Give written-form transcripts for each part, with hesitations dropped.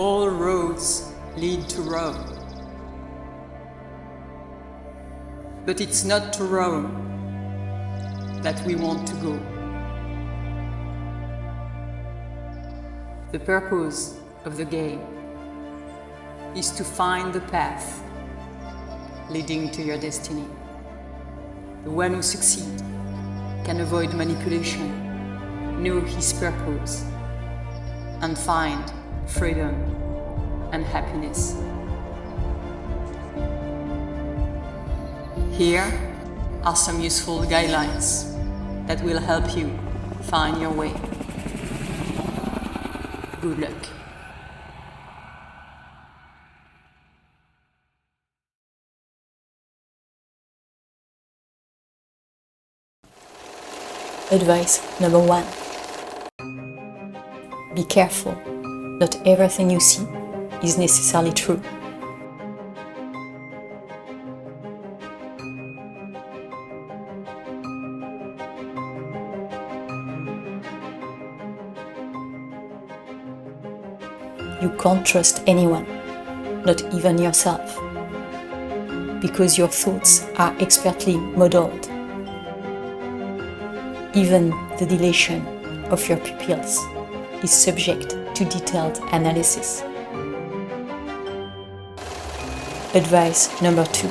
All roads lead to Rome. But it's not to Rome that we want to go. The purpose of the game is to find the path leading to your destiny. The one who succeeds can avoid manipulation, know his purpose, and find freedom and happiness. Here are some useful guidelines that will help you find your way. Good luck. Advice number 1. Be careful. Not everything you see is necessarily true. You can't trust anyone, not even yourself, because your thoughts are expertly modeled. Even the dilation of your pupils is subject to detailed analysis. Advice number 2.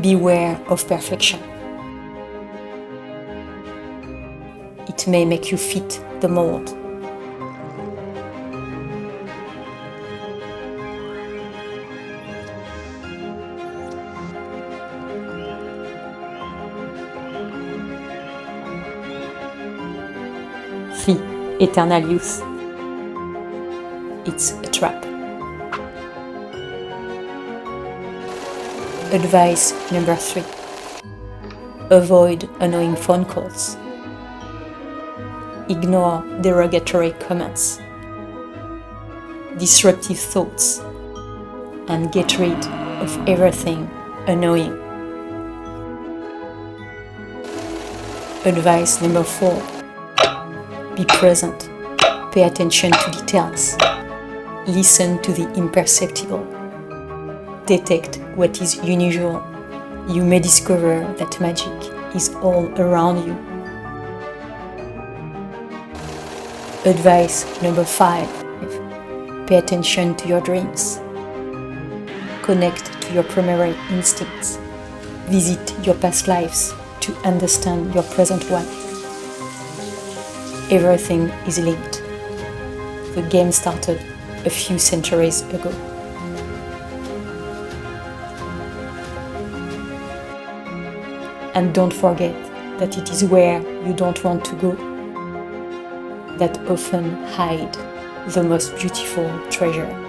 Beware of perfection. It may make you fit the mold. Flee eternal youth. It's a trap. Advice number 3. Avoid annoying phone calls. Ignore derogatory comments, disruptive thoughts, and get rid of everything annoying. Advice number 4. Be present. Pay attention to details. Listen to the imperceptible. Detect what is unusual. You may discover that magic is all around you. Advice number 5. Pay attention to your dreams. Connect to your primary instincts. Visit your past lives to understand your present one. Everything is linked. The game started a few centuries ago. And don't forget that it is where you don't want to go that often hide the most beautiful treasure.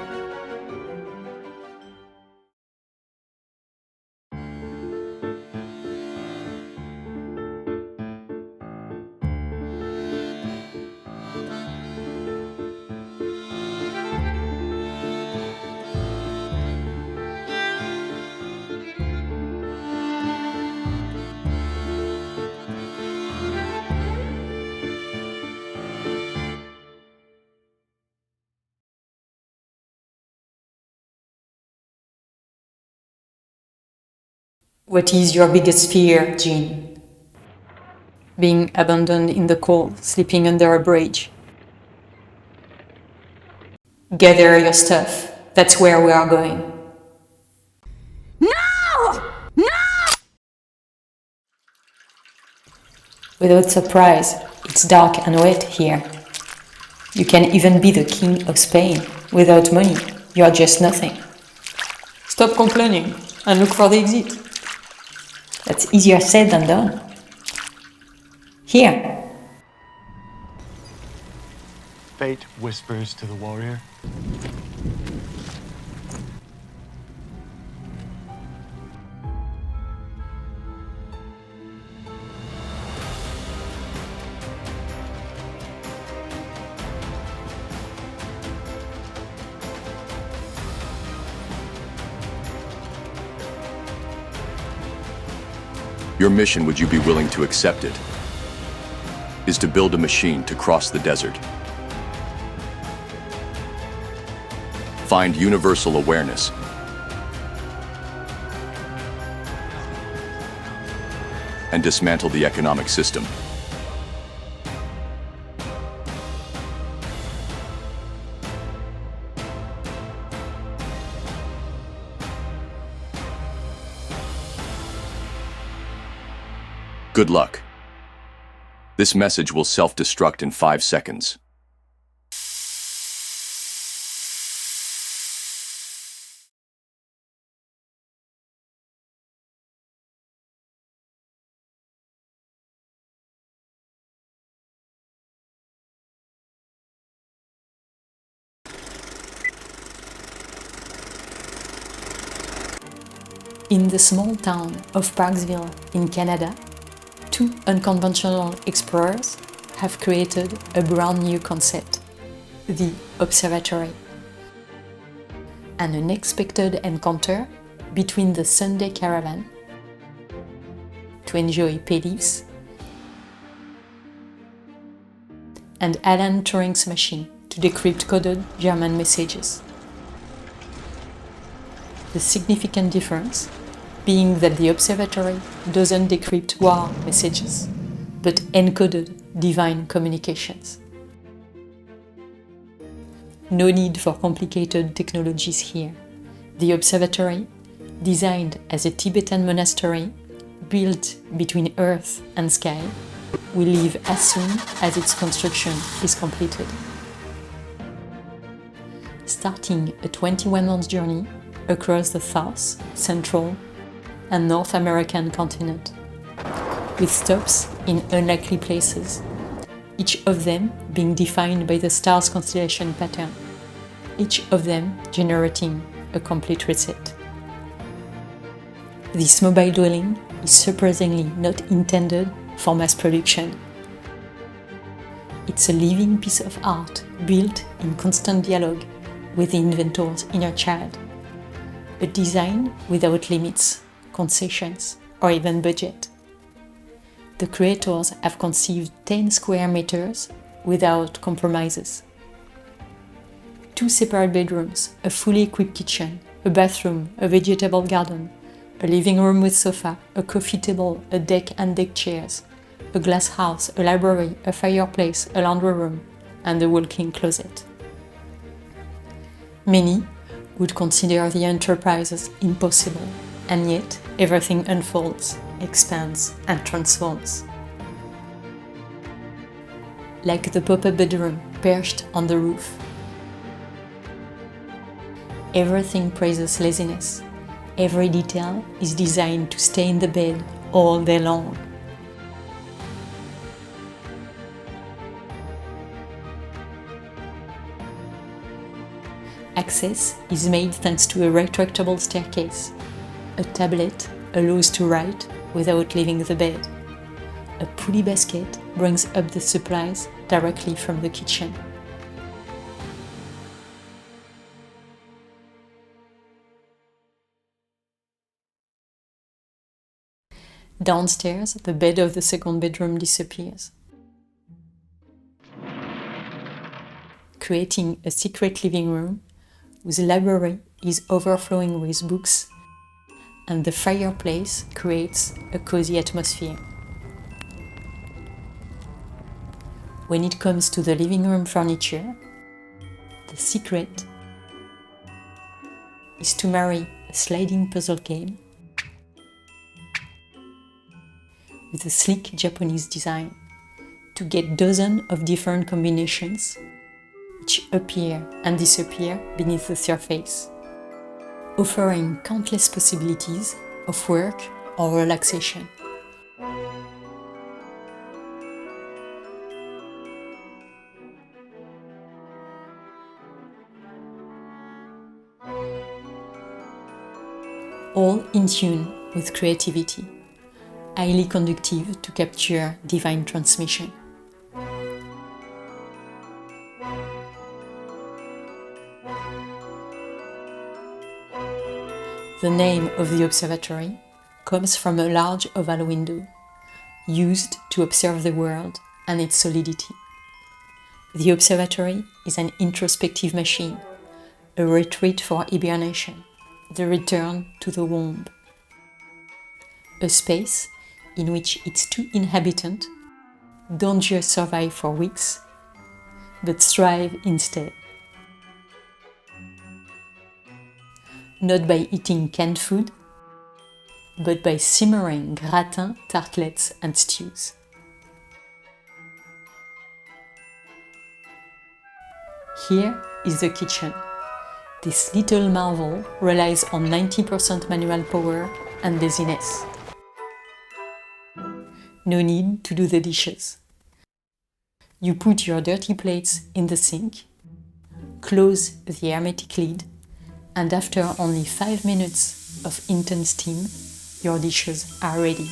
What is your biggest fear, Jean? Being abandoned in the cold, sleeping under a bridge. Gather your stuff. That's where we are going. No! No! Without surprise, it's dark and wet here. You can even be the king of Spain. Without money, you are just nothing. Stop complaining and look for the exit. That's easier said than done. Here. Fate whispers to the warrior. Your mission, would you be willing to accept it, is to build a machine to cross the desert. find universal awareness. And dismantle the economic system. Good luck. This message will self-destruct in 5 seconds. In the small town of Parksville in Canada, 2 unconventional explorers have created a brand new concept, the observatory. An unexpected encounter between the Sunday caravan to enjoy pay leaves and Alan Turing's machine to decrypt coded German messages. The significant difference being that the observatory doesn't decrypt war messages, but encoded divine communications. No need for complicated technologies here. The observatory, designed as a Tibetan monastery built between earth and sky, will leave as soon as its construction is completed. Starting a 21-month journey across the South, Central, and North American continent, with stops in unlikely places, each of them being defined by the star's constellation pattern, each of them generating a complete reset. This mobile dwelling is surprisingly not intended for mass production. It's a living piece of art built in constant dialogue with the inventor's inner child. A design without limits, concessions, or even budget. The creators have conceived 10 square meters without compromises. 2 separate bedrooms, a fully equipped kitchen, a bathroom, a vegetable garden, a living room with sofa, a coffee table, a deck and deck chairs, a glass house, a library, a fireplace, a laundry room, and a walk-in closet. Many would consider the enterprise impossible, and yet everything unfolds, expands, and transforms. Like the pop-up bedroom perched on the roof. Everything praises laziness. Every detail is designed to stay in the bed all day long. Access is made thanks to a retractable staircase. A tablet allows to write without leaving the bed. A pulley basket brings up the supplies directly from the kitchen. Downstairs, the bed of the second bedroom disappears, creating a secret living room whose library is overflowing with books, and the fireplace creates a cozy atmosphere. When it comes to the living room furniture, the secret is to marry a sliding puzzle game with a sleek Japanese design to get dozens of different combinations which appear and disappear beneath the surface, offering countless possibilities of work or relaxation. All in tune with creativity, highly conducive to capture divine transmission. The name of the observatory comes from a large oval window, used to observe the world and its solidity. The observatory is an introspective machine, a retreat for hibernation, the return to the womb. A space in which its two inhabitants don't just survive for weeks, but thrive instead. Not by eating canned food, but by simmering gratins, tartlets and stews. Here is the kitchen. This little marvel relies on 90% manual power and laziness. No need to do the dishes. You put your dirty plates in the sink, close the hermetic lid, and after only 5 minutes of intense steam, your dishes are ready.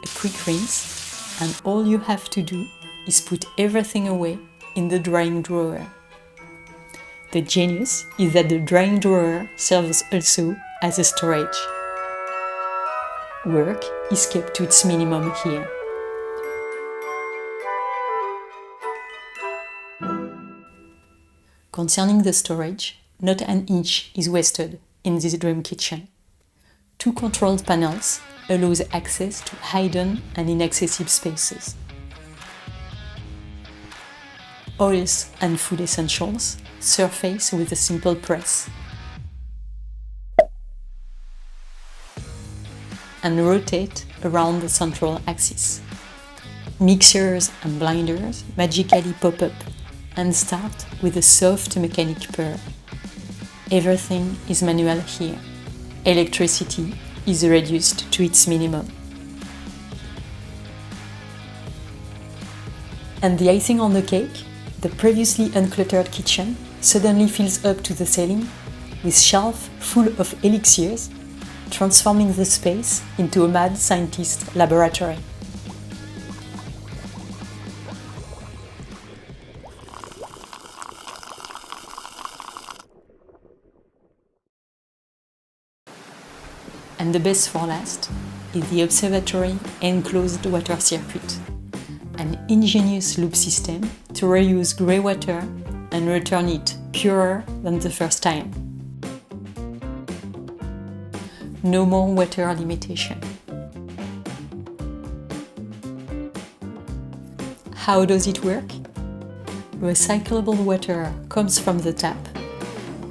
A quick rinse, and all you have to do is put everything away in the drying drawer. The genius is that the drying drawer serves also as a storage. Work is kept to its minimum here. Concerning the storage, not an inch is wasted in this dream kitchen. 2 controlled panels allows access to hidden and inaccessible spaces. Oils and food essentials surface with a simple press and rotate around the central axis. Mixers and blenders magically pop up and start with a soft mechanic purr. Everything is manual here. Electricity is reduced to its minimum. And the icing on the cake, the previously uncluttered kitchen suddenly fills up to the ceiling with shelves full of elixirs, transforming the space into a mad scientist laboratory. And the best for last is the observatory enclosed water circuit, an ingenious loop system to reuse grey water and return it purer than the first time. No more water limitation. How does it work? Recyclable water comes from the tap,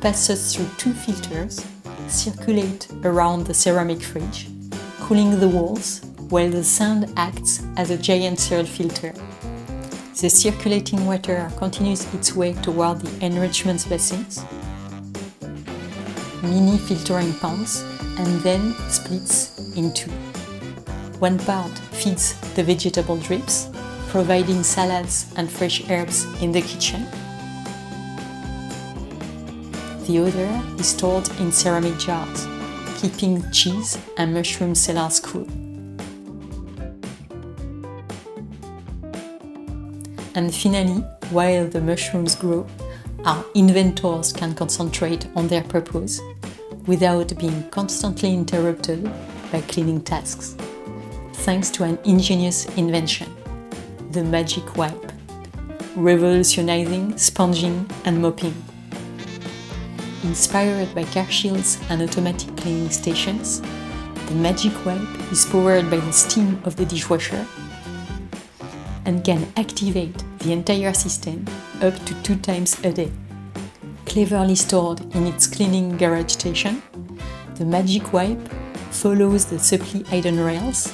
passes through 2 filters, circulate around the ceramic fridge, cooling the walls, while the sand acts as a giant cereal filter. The circulating water continues its way toward the enrichment basins, mini filtering ponds, and then splits in 2. One part feeds the vegetable drips, providing salads and fresh herbs in the kitchen. The other is stored in ceramic jars, keeping cheese and mushroom cellars cool. And finally, while the mushrooms grow, our inventors can concentrate on their purpose without being constantly interrupted by cleaning tasks, thanks to an ingenious invention, the magic wipe, revolutionizing sponging and mopping. Inspired by car shields and automatic cleaning stations, the magic wipe is powered by the steam of the dishwasher and can activate the entire system up to 2 times a day. Cleverly stored in its cleaning garage station, the magic wipe follows the supply hidden rails,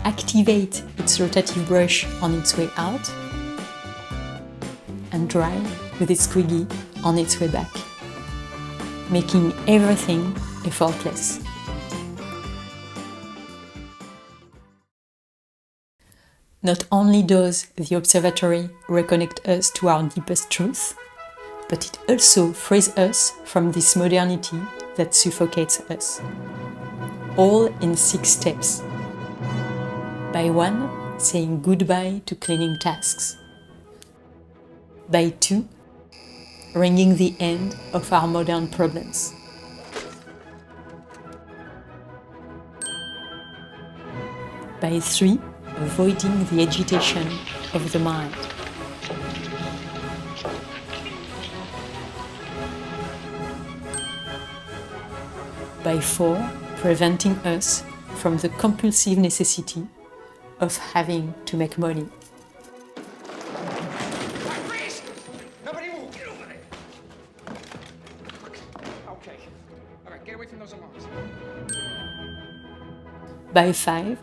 activates its rotative brush on its way out, and dry with its squiggy on its way back, making everything effortless. Not only does the observatory reconnect us to our deepest truth, but it also frees us from this modernity that suffocates us. All in 6 steps. By 1, saying goodbye to cleaning tasks. By 2, ringing the end of our modern problems. By 3, avoiding the agitation of the mind. By 4, preventing us from the compulsive necessity of having to make money. Freeze! Nobody move! Get over there! Okay. All right, get away from those alarms. By 5,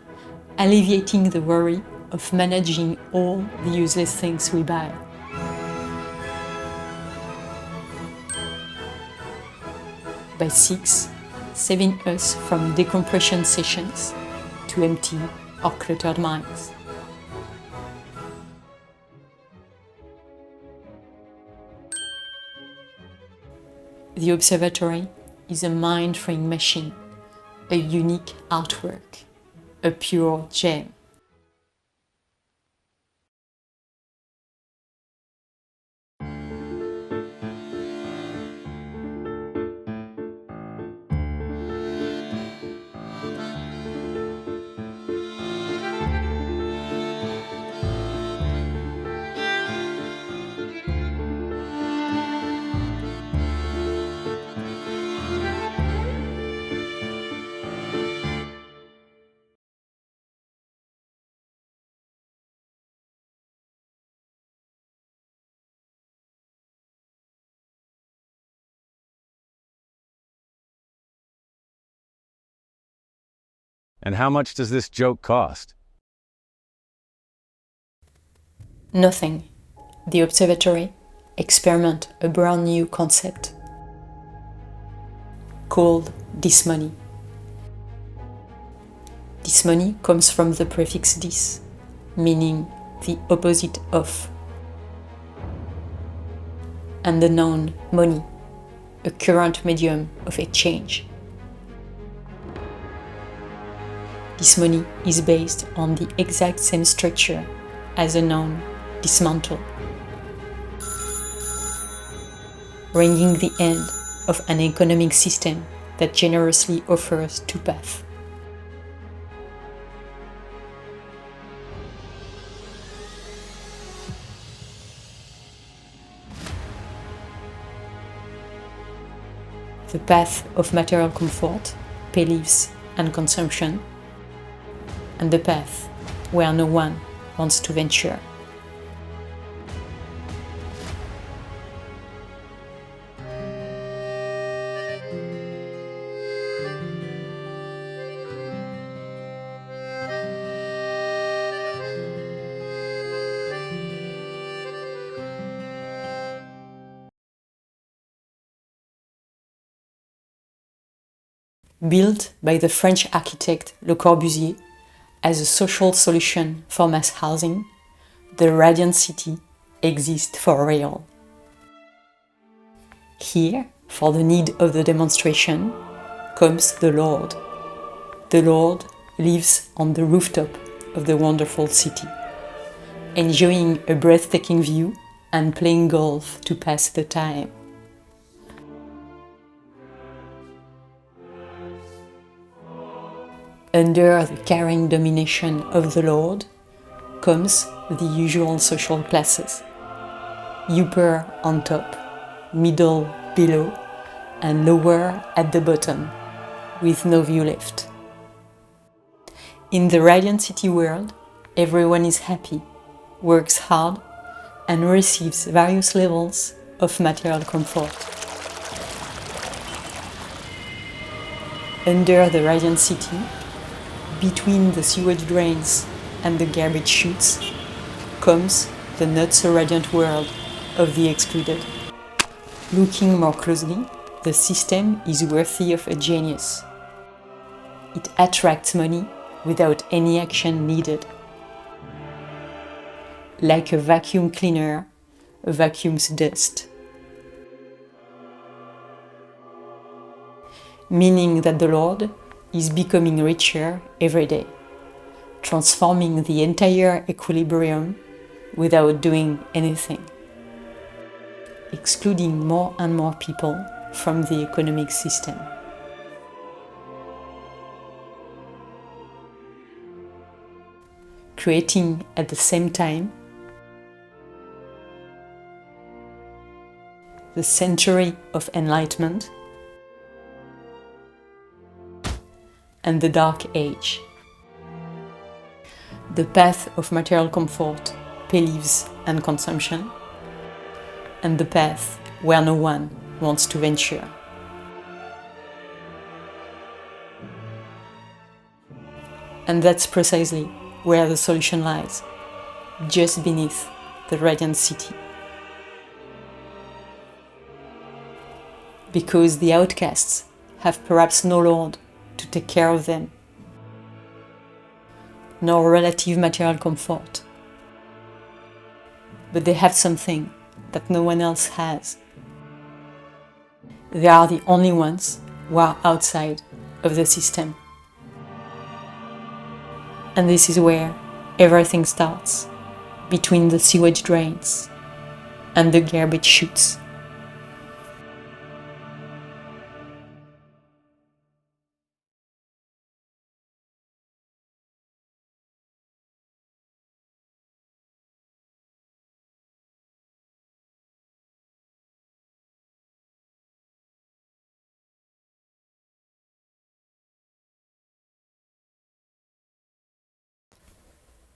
alleviating the worry of managing all the useless things we buy. By 6, saving us from decompression sessions to empty our cluttered minds. The observatory is a mind-freeing machine, a unique artwork, a pure gem. And how much does this joke cost? Nothing. The observatory experiment a brand new concept called dismoney. Dismoney comes from the prefix dis, meaning the opposite of, and the noun money, a current medium of exchange. Dismoney is based on the exact same structure as a noun dismantle, ringing the end of an economic system that generously offers two paths. The path of material comfort, beliefs, and consumption, and the path where no one wants to venture. Built by the French architect Le Corbusier as a social solution for mass housing, the Radiant City exists for real. Here, for the need of the demonstration, comes the Lord. The Lord lives on the rooftop of the wonderful city, enjoying a breathtaking view and playing golf to pass the time. Under the caring domination of the Lord comes the usual social classes. Upper on top, middle below, and lower at the bottom, with no view left. In the Radiant City world, everyone is happy, works hard, and receives various levels of material comfort. Under the Radiant City, between the sewage drains and the garbage chutes, comes the not so radiant world of the excluded. Looking more closely, the system is worthy of a genius. It attracts money without any action needed. Like a vacuum cleaner vacuums dust. Meaning that the Lord is becoming richer every day, transforming the entire equilibrium without doing anything, excluding more and more people from the economic system. Creating at the same time the century of enlightenment and the Dark Age. The path of material comfort, beliefs and consumption, and the path where no one wants to venture. And that's precisely where the solution lies, just beneath the Radiant City. Because the outcasts have perhaps no lord to take care of them, nor relative material comfort. But they have something that no one else has. They are the only ones who are outside of the system. And this is where everything starts, between the sewage drains and the garbage chutes.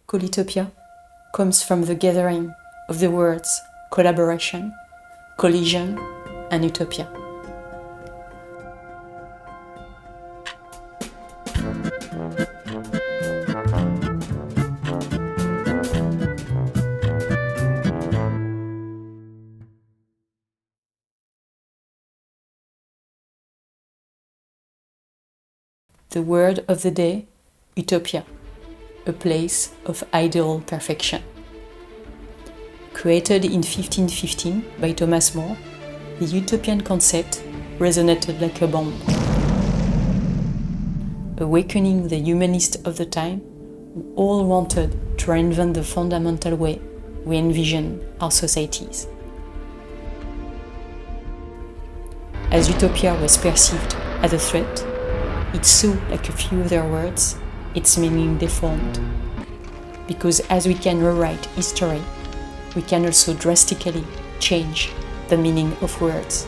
Colitopia comes from the gathering of the words collaboration, collision, and utopia. The word of the day, utopia. A place of ideal perfection. Created in 1515 by Thomas More, the utopian concept resonated like a bomb, awakening the humanists of the time who all wanted to reinvent the fundamental way we envision our societies. As utopia was perceived as a threat, it saw, like a few other words, its meaning deformed. Because as we can rewrite history, we can also drastically change the meaning of words.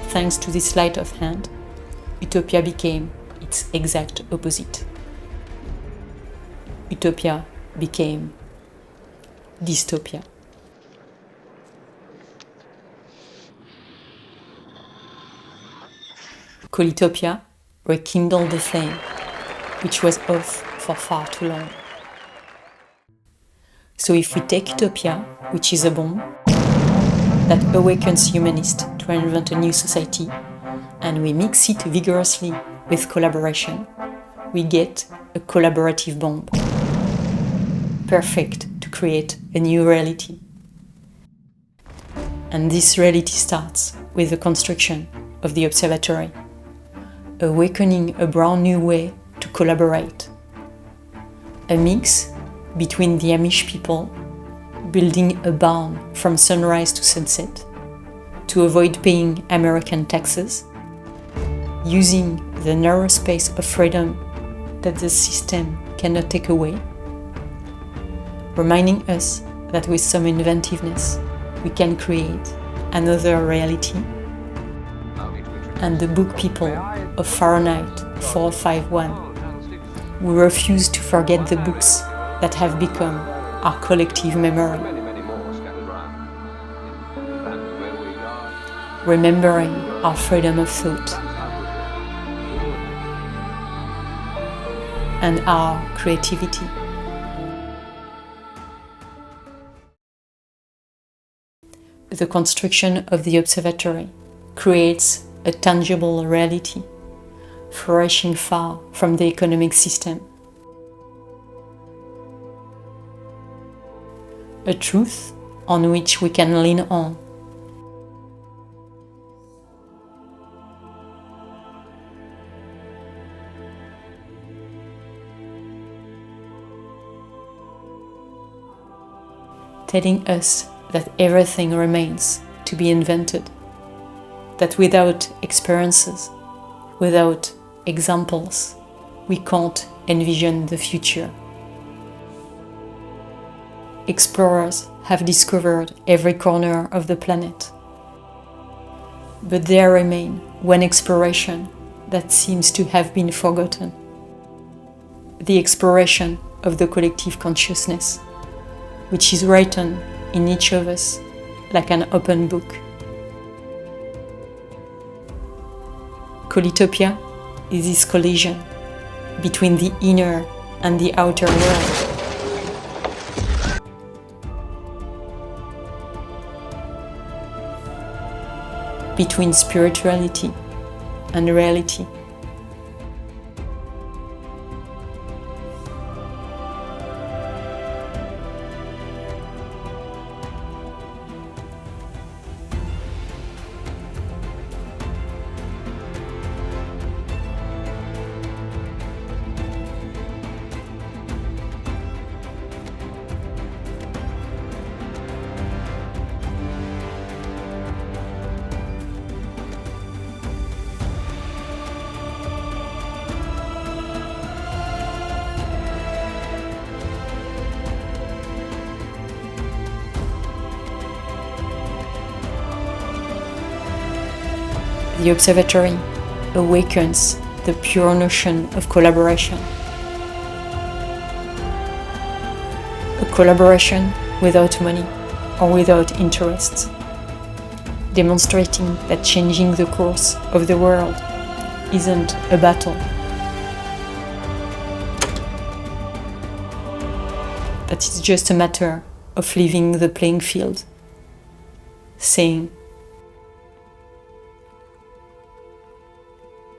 Thanks to this sleight of hand, utopia became its exact opposite. Utopia became dystopia. Colitopia rekindled the flame, which was off for far too long. So if we take utopia, which is a bomb, that awakens humanists to invent a new society, and we mix it vigorously with collaboration, we get a collaborative bomb. Perfect to create a new reality. And this reality starts with the construction of the observatory, awakening a brand new way to collaborate. A mix between the Amish people building a barn from sunrise to sunset to avoid paying American taxes, using the narrow space of freedom that the system cannot take away, reminding us that with some inventiveness we can create another reality. And the book people of Fahrenheit 451, we refuse to forget the books that have become our collective memory. Remembering our freedom of thought and our creativity. The construction of the observatory creates a tangible reality, flourishing far from the economic system. A truth on which we can lean on. Telling us that everything remains to be invented, that without experiences, without examples, we can't envision the future. Explorers have discovered every corner of the planet, But there remain one exploration that seems to have been forgotten. The exploration of the collective consciousness, which is written in each of us like an open book. Colitopia is this collision between the inner and the outer world. Between spirituality and reality. The observatory awakens the pure notion of collaboration. A collaboration without money or without interests, demonstrating that changing the course of the world isn't a battle, that it's just a matter of leaving the playing field, saying,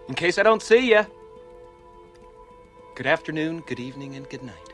in case I don't see ya, good afternoon, good evening, and good night.